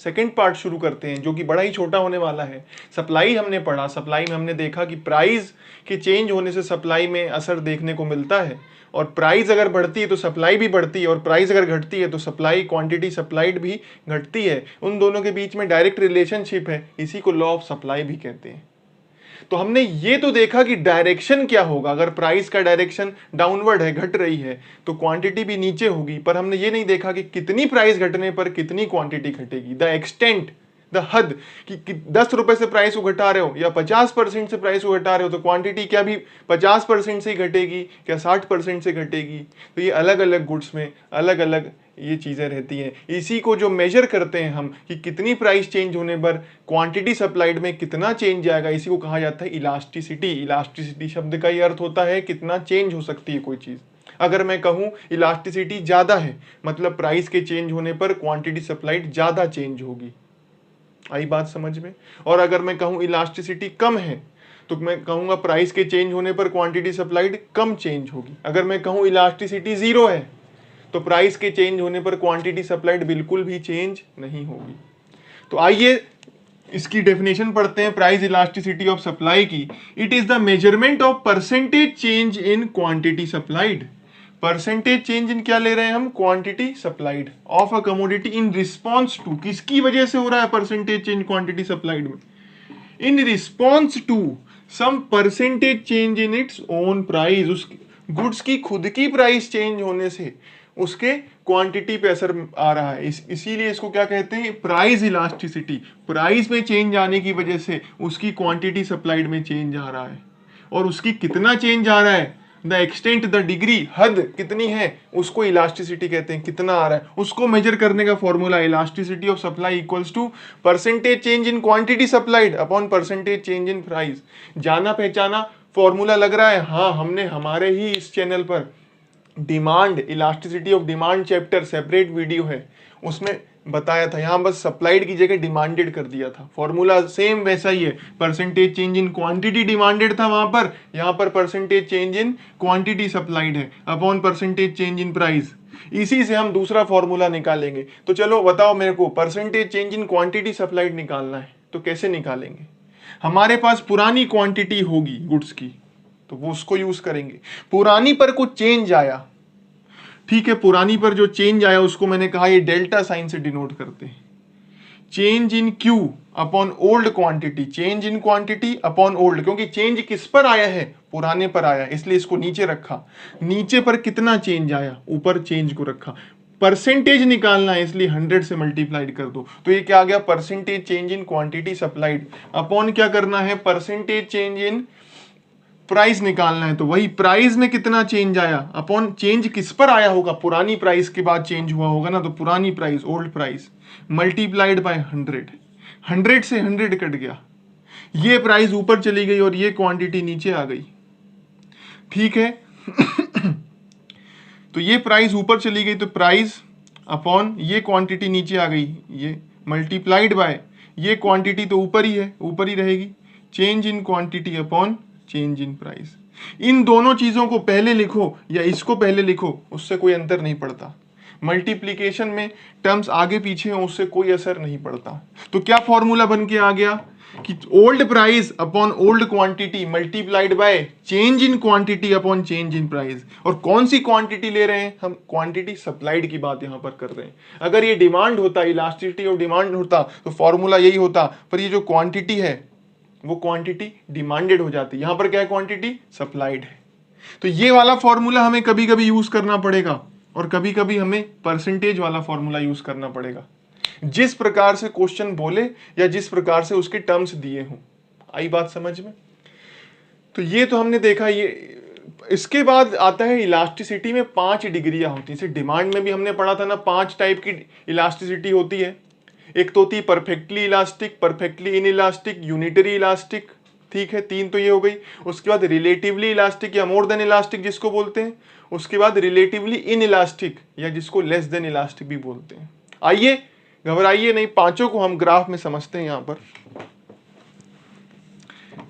Second part शुरू करते हैं जो कि बड़ा ही छोटा होने वाला है। सप्लाई हमने पढ़ा, सप्लाई में हमने देखा कि प्राइस के चेंज होने से सप्लाई में असर देखने को मिलता है, और प्राइस अगर बढ़ती है तो सप्लाई भी बढ़ती है, और प्राइस अगर घटती है तो सप्लाई क्वांटिटी सप्लाइड भी घटती है। उन दोनों के बीच में डायरेक्ट रिलेशनशिप है, इसी को लॉ ऑफ सप्लाई भी कहते हैं। तो हमने ये तो देखा कि डायरेक्शन क्या होगा, अगर प्राइस का डायरेक्शन डाउनवर्ड है, घट रही है, तो क्वांटिटी भी नीचे होगी। पर हमने ये नहीं देखा कि कितनी प्राइस घटने पर कितनी क्वांटिटी घटेगी, द एक्सटेंट, द हद, कि 10 रुपए से प्राइस को घटा रहे हो या 50% से प्राइस को घटा रहे हो तो क्वांटिटी क्या भी 50% से ही घटेगी, क्या 60% से घटेगी। तो ये अलग अलग गुड्स में अलग अलग ये चीज़ें रहती हैं। इसी को जो मेजर करते हैं हम कि कितनी प्राइस चेंज होने पर क्वांटिटी सप्लाइड में कितना चेंज आएगा, इसी को कहा जाता है इलास्टिसिटी। इलास्टिसिटी शब्द का ही अर्थ होता है कितना चेंज हो सकती है कोई चीज़। अगर मैं कहूँ इलास्टिसिटी ज़्यादा है, मतलब प्राइस के चेंज होने पर क्वांटिटी सप्लाइड ज़्यादा चेंज होगी। आई बात समझ में। और अगर मैं कहूँ इलास्टिसिटी कम है तो मैं कहूँगा प्राइस के चेंज होने पर क्वांटिटी सप्लाइड कम चेंज होगी। अगर मैं कहूँ इलास्टिसिटी 0 है तो प्राइस के चेंज होने पर क्वांटिटी सप्लाइड बिल्कुल भी चेंज नहीं होगी। तो आइए इसकी डेफिनेशन पढ़ते हैं प्राइस इलास्टिसिटी ऑफ सप्लाई की। It is the measurement of percentage change in quantity supplied. Percentage change in क्या ले रहे हैं हम, quantity supplied of a commodity in response to, किसकी वजह से हो रहा है परसेंटेज चेंज क्वांटिटी सप्लाइड में, in response to some percentage change in its own price. उस गुड्स की खुद की प्राइस चेंज होने से उसके क्वांटिटी पे असर आ रहा है, इसीलिए इसको क्या कहते हैं, प्राइस इलास्टिसिटी। प्राइस में चेंज आने की वजह से उसकी क्वांटिटी सप्लाइड में चेंज आ रहा है, और उसकी कितना चेंज आ रहा है, द एक्सटेंट, द डिग्री, हद कितनी है, उसको इलास्टिसिटी कहते हैं। कितना आ रहा है उसको मेजर करने का formula elasticity of supply equals to percentage change in quantity supplied upon percentage change in price. जाना पहचाना फॉर्मूला लग रहा है, हाँ हमने हमारे ही इस चैनल पर demand, elasticity of demand chapter separate video है, उसमें बताया था। यहाँ बस सप्लाइड की जगह डिमांडेड कर दिया था। फॉर्मूला सेम वैसा ही है, percentage change in quantity demanded था वहां पर, यहाँ पर percentage change in quantity supplied है upon percentage change in price. इसी से हम दूसरा फॉर्मूला निकालेंगे। तो चलो बताओ मेरे को, percentage change in quantity supplied निकालना है तो कैसे निकालेंगे। हमारे पास पुरानी क्वांटिटी होगी गुड्स की तो वो उसको यूज करेंगे। पुरानी पर कुछ चेंज आया, ठीक है, पुरानी पर जो चेंज आया उसको मैंने कहा ये डेल्टा साइन से डिनोट करते हैं। Change in Q upon old quantity, change in quantity upon old, क्योंकि चेंज किस पर आया है, पुराने पर आया, इसलिए इसको नीचे रखा। नीचे पर कितना चेंज आया, ऊपर चेंज को रखा। परसेंटेज निकालना है इसलिए 100 से मल्टीप्लाइड कर दो, तो ये क्या आ गया, percentage change in quantity supplied upon क्या करना है, परसेंटेज चेंज इन प्राइस निकालना है। तो वही प्राइस में कितना चेंज आया अपॉन चेंज किस पर आया होगा, पुरानी प्राइस के बाद चेंज हुआ होगा ना, तो पुरानी price, old price, multiplied by 100। 100 से 100 कट गया, ये प्राइस ऊपर चली गई और ये क्वांटिटी नीचे आ गई, ठीक है। तो ये प्राइस ऊपर चली गई तो प्राइस अपॉन ये क्वांटिटी नीचे आ गई, ये मल्टीप्लाइड बाय ये क्वांटिटी तो ऊपर ही है, ऊपर ही रहेगी, change in quantity upon change in price. इन दोनों चीजों को पहले लिखो या इसको पहले लिखो, उससे कोई अंतर नहीं पड़ता। मल्टीप्लिकेशन में टर्म्स आगे पीछे हो उससे कोई असर नहीं पड़ता। तो क्या फॉर्मूला बन के आ गया कि old price upon old quantity multiplied by change in quantity upon change in price. और कौन सी क्वांटिटी ले रहे हैं हम, क्वांटिटी सप्लाइड की बात यहां पर कर रहे हैं। अगर ये डिमांड होता, इलास्टिसिटी ऑफ डिमांड होता तो फॉर्मूला यही होता, पर ये जो क्वांटिटी है वो क्वांटिटी डिमांडेड हो जाती है, यहां पर क्या है, क्वांटिटी सप्लाइड है। तो ये वाला फॉर्मूला हमें कभी कभी यूज करना पड़ेगा और कभी कभी हमें परसेंटेज वाला फॉर्मूला यूज करना पड़ेगा, जिस प्रकार से क्वेश्चन बोले या जिस प्रकार से उसके टर्म्स दिए हों। आई बात समझ में। तो ये तो हमने देखा। ये इसके बाद आता है इलास्टिसिटी में 5 डिग्रियां होती हैं। जैसे डिमांड में भी हमने पढ़ा था ना, 5 टाइप की इलास्टिसिटी होती है। एक तो होती है perfectly elastic, perfectly in elastic, unitary elastic, ठीक है, 3 तो ये हो गई। उसके बाद रिलेटिवली इलास्टिक या मोर देन इलास्टिक जिसको बोलते हैं। उसके बाद रिलेटिवली इन इलास्टिक या जिसको लेस देन इलास्टिक भी बोलते हैं। आइए, घबराइए नहीं, पांचों को हम ग्राफ में समझते हैं। यहां पर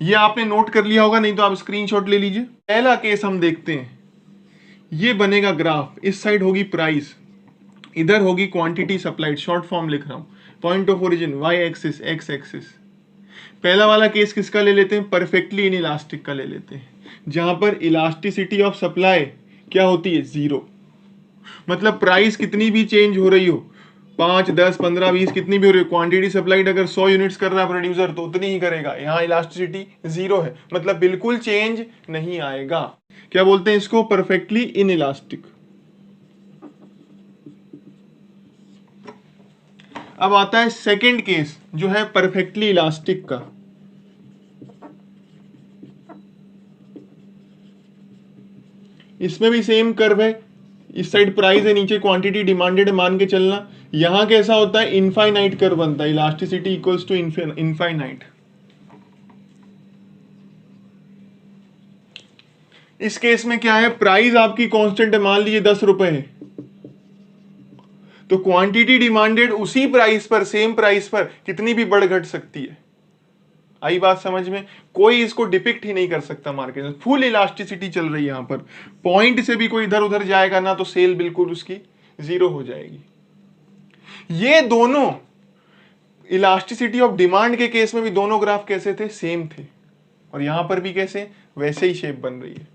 ये आपने नोट कर लिया होगा, नहीं तो आप स्क्रीनशॉट ले लीजिए। पहला केस हम देखते हैं, ये बनेगा ग्राफ, इस साइड होगी प्राइस, इधर होगी क्वांटिटी सप्लाइड, शॉर्ट फॉर्म लिख रहा हूं। Point of origin Y axis, X axis. पहला वाला केस किसका ले लेते हैं, परफेक्टली इन इलास्टिक का ले लेते हैं, जहां पर इलास्टिसिटी ऑफ सप्लाई क्या होती है, 0। मतलब प्राइस कितनी भी चेंज हो रही हो, 5, 10, 15, 20 कितनी भी हो रही हो, क्वांटिटी सप्लाइड अगर 100 यूनिट्स कर रहा है प्रोड्यूसर तो उतनी ही करेगा। यहाँ इलास्टिसिटी 0 है, मतलब बिल्कुल चेंज नहीं आएगा। क्या बोलते हैं इसको, परफेक्टली इन इलास्टिक। अब आता है सेकंड केस जो है परफेक्टली इलास्टिक का। इसमें भी सेम कर्व है, इस साइड प्राइस है, नीचे क्वांटिटी डिमांडेड मान के चलना। यहां कैसा होता है, इनफाइनाइट कर्व बनता है, इलास्टिसिटी इक्वल्स टू इनफाइनाइट। इस केस में क्या है, प्राइस आपकी कांस्टेंट है, मान लीजिए 10 रुपए है, तो क्वांटिटी डिमांडेड उसी प्राइस पर, सेम प्राइस पर कितनी भी बढ़ घट सकती है। आई बात समझ में, कोई इसको डिपिक्ट ही नहीं कर सकता मार्केट में, फुल इलास्टिसिटी चल रही है। यहां पर पॉइंट से भी कोई इधर उधर जाएगा ना तो सेल बिल्कुल उसकी 0 हो जाएगी। ये दोनों इलास्टिसिटी ऑफ डिमांड के केस में भी दोनों ग्राफ कैसे थे, सेम थे, और यहां पर भी कैसे, वैसे ही शेप बन रही है।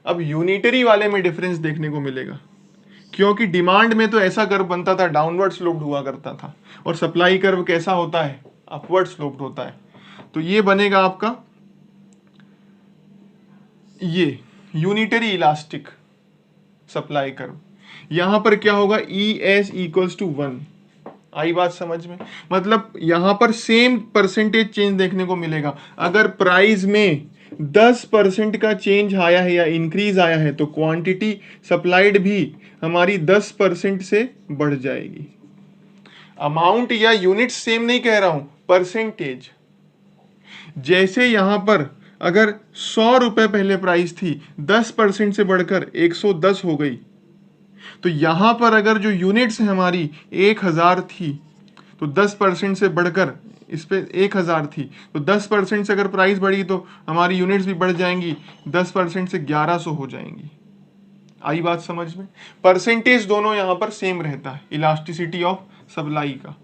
अब यूनिटरी वाले में डिफरेंस देखने को मिलेगा, क्योंकि डिमांड में तो ऐसा कर्व बनता था, डाउनवर्ड स्लोप्ड हुआ करता था, और सप्लाई कर्व कैसा होता है, अपवर्ड स्लोप्ड होता है। तो ये बनेगा आपका ये यूनिटरी इलास्टिक सप्लाई कर्व। यहां पर क्या होगा, ई एस इक्वल्स टू 1। आई बात समझ में, मतलब यहां पर सेम परसेंटेज चेंज देखने को मिलेगा। अगर प्राइस में 10% का चेंज आया है या इंक्रीज आया है तो क्वांटिटी सप्लाइड भी हमारी 10% से बढ़ जाएगी। अमाउंट या यूनिट सेम नहीं कह रहा हूं, परसेंटेज। जैसे यहां पर अगर 100 रुपए पहले प्राइस थी, 10% से बढ़कर 110 हो गई, तो यहां पर अगर जो यूनिट्स है हमारी 1000 थी, तो 10% से बढ़कर इस पे 1000 थी, तो 10% से अगर प्राइस बढ़ी तो हमारी यूनिट्स भी बढ़ जाएंगी, 10% से 1100 हो जाएंगी। आई बात समझ में, परसेंटेज दोनों यहां पर सेम रहता है इलास्टिसिटी ऑफ सप्लाई का।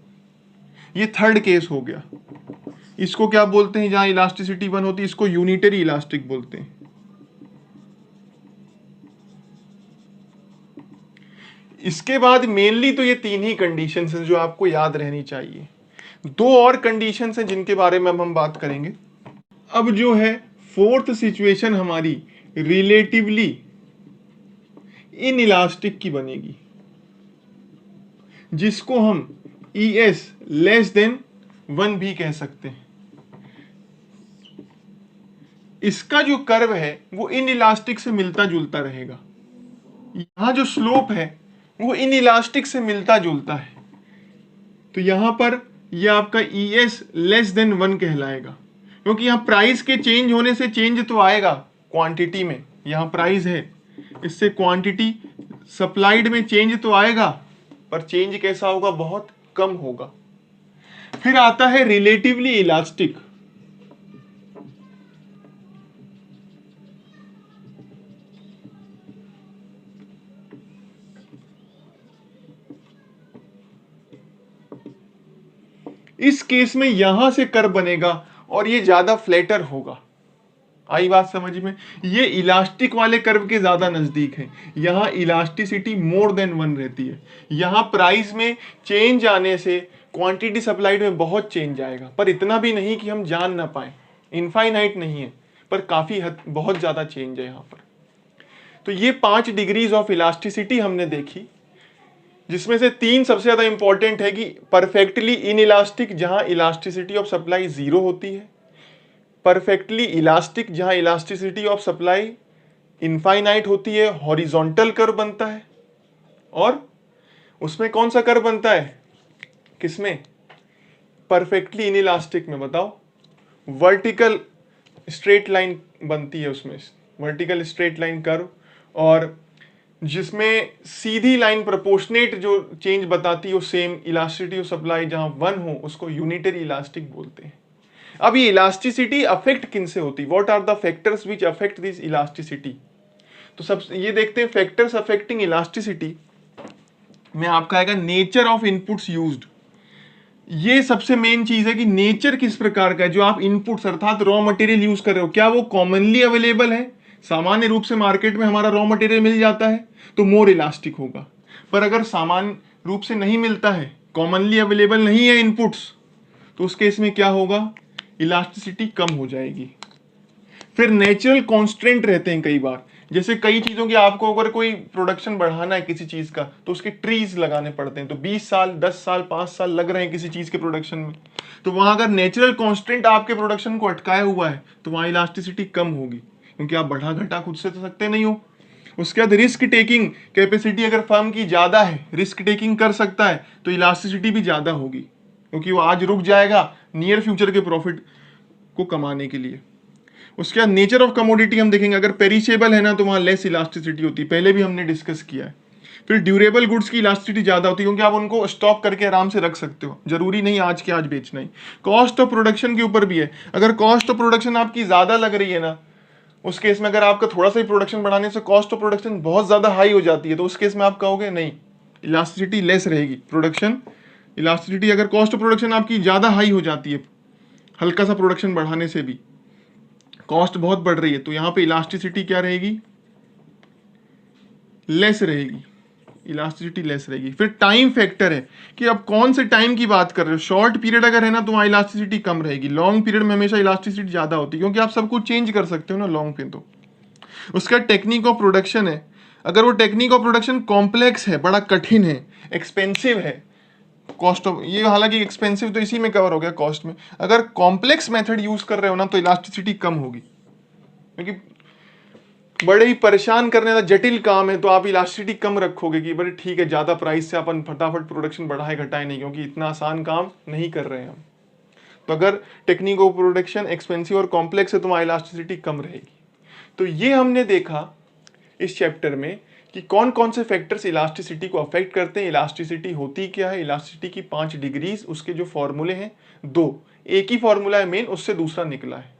ये थर्ड केस हो गया। इसको क्या बोलते हैं, जहां इलास्टिसिटी 1 होती है, इसको यूनिटरी इलास्टिक बोलते हैं। इसके बाद मेनली तो ये 3 ही कंडीशंस हैं जो आपको याद रहनी चाहिए। 2 और कंडीशंस हैं जिनके बारे में अब हम बात करेंगे। अब जो है फोर्थ सिचुएशन हमारी रिलेटिवली इन इलास्टिक की बनेगी, जिसको हम ES लेस देन 1 भी कह सकते हैं। इसका जो कर्व है वो इन इलास्टिक से मिलता जुलता रहेगा। यहां जो स्लोप है वो इन इलास्टिक से मिलता जुलता है, तो यहां पर ये आपका ES लेस देन 1 कहलाएगा, क्योंकि यहां प्राइस के चेंज होने से चेंज तो आएगा क्वांटिटी में। यहां प्राइस है, इससे क्वांटिटी सप्लाइड में चेंज तो आएगा, पर चेंज कैसा होगा, बहुत कम होगा। फिर आता है रिलेटिवली इलास्टिक। इस केस में यहां से कर्व बनेगा और ये ज्यादा फ्लैटर होगा। आई बात समझ में, ये इलास्टिक वाले कर्व के ज्यादा नजदीक है। यहां इलास्टिसिटी मोर देन 1 रहती है। यहां प्राइस में चेंज आने से क्वांटिटी सप्लाइड में बहुत चेंज आएगा, पर इतना भी नहीं कि हम जान ना पाए, इनफाइनाइट नहीं है, पर काफी बहुत ज्यादा चेंज है यहां पर। तो ये 5 डिग्रीज ऑफ इलास्टिसिटी हमने देखी, जिसमें से 3 सबसे ज्यादा इंपॉर्टेंट है कि परफेक्टली इन इलास्टिक, जहां इलास्टिसिटी ऑफ सप्लाई 0 होती है, परफेक्टली इलास्टिक जहां इलास्टिसिटी ऑफ सप्लाई इनफाइनाइट होती है, हॉरिजॉन्टल कर्व बनता है, और उसमें कौन सा कर्व बनता है, किसमें, परफेक्टली इन इलास्टिक में, बताओ, वर्टिकल स्ट्रेट लाइन बनती है उसमें, वर्टिकल स्ट्रेट लाइन कर्व, और जिसमें सीधी लाइन प्रोपोर्शनेट जो चेंज बताती है वो सेम इलास्टिसिटी ऑफ सप्लाई जहां 1 हो, उसको यूनिटरी इलास्टिक बोलते हैं। अब ये इलास्टिसिटी अफेक्ट किन से होती, what are the factors which affect this elasticity. तो सब ये देखते हैं, फैक्टर्स अफेक्टिंग इलास्टिसिटी में आपका आएगा नेचर ऑफ इनपुट्स यूज्ड। ये सबसे मेन चीज है कि नेचर किस प्रकार का है, जो आप इनपुट्स अर्थात रॉ मटेरियल यूज कर रहे हो, क्या वो कॉमनली अवेलेबल है। सामान्य रूप से मार्केट में हमारा रॉ मटेरियल मिल जाता है तो मोर इलास्टिक होगा। पर अगर सामान्य रूप से नहीं मिलता है, कॉमनली अवेलेबल नहीं है इनपुट्स, तो उस केस में क्या होगा, इलास्टिसिटी कम हो जाएगी। फिर नेचुरल कॉन्स्टेंट रहते हैं कई बार, जैसे कई चीजों की आपको अगर कोई प्रोडक्शन बढ़ाना है किसी चीज का तो उसके ट्रीज लगाने पड़ते हैं, तो 20 साल 10 साल 5 साल लग रहे हैं किसी चीज के प्रोडक्शन में, तो वहां अगर नेचुरल कॉन्स्टेंट आपके प्रोडक्शन को अटकाया हुआ है तो वहां इलास्टिसिटी कम होगी, क्योंकि आप बढ़ा घटा खुद से तो सकते नहीं हो। उसके बाद रिस्क टेकिंग कैपेसिटी अगर फर्म की ज्यादा है, रिस्क टेकिंग कर सकता है, तो इलास्टिसिटी भी ज्यादा होगी, क्योंकि वो आज रुक जाएगा नियर फ्यूचर के प्रॉफिट को कमाने के लिए। उसके बाद नेचर ऑफ कमोडिटी हम देखेंगे, अगर पेरिशेबल है ना तो वहां लेस इलास्टिसिटी होती है, पहले भी हमने डिस्कस किया है। फिर ड्यूरेबल गुड्स की इलास्टिसिटी ज्यादा होती है, क्योंकि आप उनको स्टॉक करके आराम से रख सकते हो, जरूरी नहीं आज के आज बेचना ही। कॉस्ट ऑफ प्रोडक्शन के ऊपर भी है, अगर कॉस्ट ऑफ प्रोडक्शन आपकी ज्यादा लग रही है ना, उस केस में अगर आपका थोड़ा सा ही प्रोडक्शन बढ़ाने से कॉस्ट ऑफ प्रोडक्शन बहुत ज्यादा हाई हो जाती है, तो उस केस में आप कहोगे नहीं, इलास्टिसिटी लेस रहेगी प्रोडक्शन इलास्टिसिटी। अगर कॉस्ट ऑफ प्रोडक्शन आपकी ज्यादा हाई हो जाती है, हल्का सा प्रोडक्शन बढ़ाने से भी कॉस्ट बहुत बढ़ रही है, तो यहां पे इलास्टिसिटी क्या रहेगी, लेस रहेगी, इलास्टिसिटी लेस रहेगी। फिर टाइम फैक्टर है कि अब कौन से टाइम की बात कर रहे हो, शॉर्ट पीरियड अगर है ना तो वहां इलास्टिसिटी कम रहेगी, लॉन्ग पीरियड में हमेशा इलास्टिसिटी ज्यादा होती है, क्योंकि आप सब कुछ चेंज कर सकते हो ना लॉन्ग पे। तो उसका टेक्निक ऑफ प्रोडक्शन है, अगर वो टेक्निक ऑफ प्रोडक्शन कॉम्प्लेक्स है, बड़ा कठिन है, एक्सपेंसिव है, कॉस्ट ऑफ ये हालांकि एक्सपेंसिव तो इसी में कवर हो गया कॉस्ट में, अगर कॉम्प्लेक्स मेथड यूज कर रहे हो ना तो इलास्टिसिटी कम होगी, क्योंकि बड़े ही परेशान करने वाला जटिल काम है, तो आप इलास्टिसिटी कम रखोगे कि बड़े ठीक है ज्यादा प्राइस से अपन फटाफट प्रोडक्शन बढ़ाए घटाए नहीं, क्योंकि इतना आसान काम नहीं कर रहे हैं हम। तो अगर टेक्निक ऑफ प्रोडक्शन एक्सपेंसिव और कॉम्प्लेक्स है तो वहां इलास्टिसिटी कम रहेगी। तो ये हमने देखा इस चैप्टर में कि कौन कौन से फैक्टर्स इलास्टिसिटी को अफेक्ट करते हैं, इलास्टिसिटी होती क्या है, इलास्टिसिटी की 5 डिग्रीज, उसके जो फॉर्मूले हैं 2, एक ही फॉर्मूला है मेन, उससे दूसरा निकला है।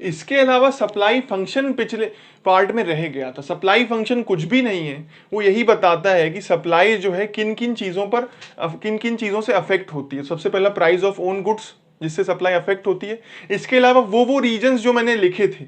इसके अलावा सप्लाई फंक्शन पिछले पार्ट में रह गया था। सप्लाई फंक्शन कुछ भी नहीं है, वो यही बताता है कि सप्लाई जो है किन किन चीजों से अफेक्ट होती है। सबसे पहला प्राइस ऑफ ओन गुड्स, जिससे सप्लाई अफेक्ट होती है। इसके अलावा वो रीजंस जो मैंने लिखे थे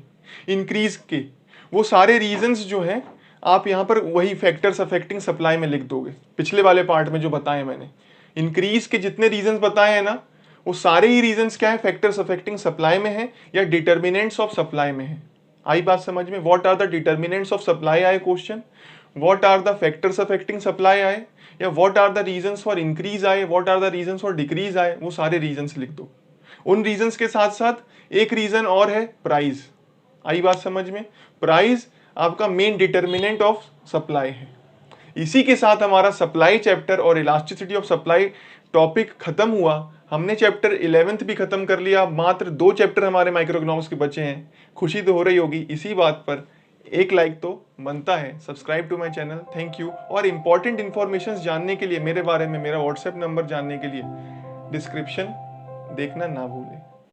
इंक्रीज के, वो सारे रीजंस जो हैं आप यहाँ पर वही फैक्टर्स अफेक्टिंग सप्लाई में लिख दोगे, पिछले वाले पार्ट में जो बताए मैंने। इंक्रीज के जितने रीजंस बताए हैं ना, वो सारे ही रीजंस क्या है, फैक्टर्स अफेक्टिंग सप्लाई में है या डिटर्मिनेंट्स ऑफ सप्लाई में है। आई बात समझ में, what are the determinants of supply आए question, what are the factors affecting supply आए, या what are the reasons for increase आए, what are the reasons for decrease आए, वो सारे रीजंस लिख दो। उन रीजंस के साथ साथ एक रीजन और है प्राइस। आई बात समझ में, प्राइस आपका मेन डिटर्मिनेंट ऑफ सप्लाई है। इसी के साथ हमारा सप्लाई चैप्टर और इलास्टिसिटी ऑफ सप्लाई टॉपिक खत्म हुआ। हमने चैप्टर 11th भी खत्म कर लिया, मात्र 2 चैप्टर हमारे माइक्रो इकोनॉमिक्स के बचे हैं। खुशी तो हो रही होगी इसी बात पर, एक लाइक तो बनता है। Subscribe to my channel, thank you. और इंपॉर्टेंट इन्फॉर्मेशन जानने के लिए मेरे बारे में, मेरा व्हाट्सएप नंबर जानने के लिए डिस्क्रिप्शन देखना ना भूलें।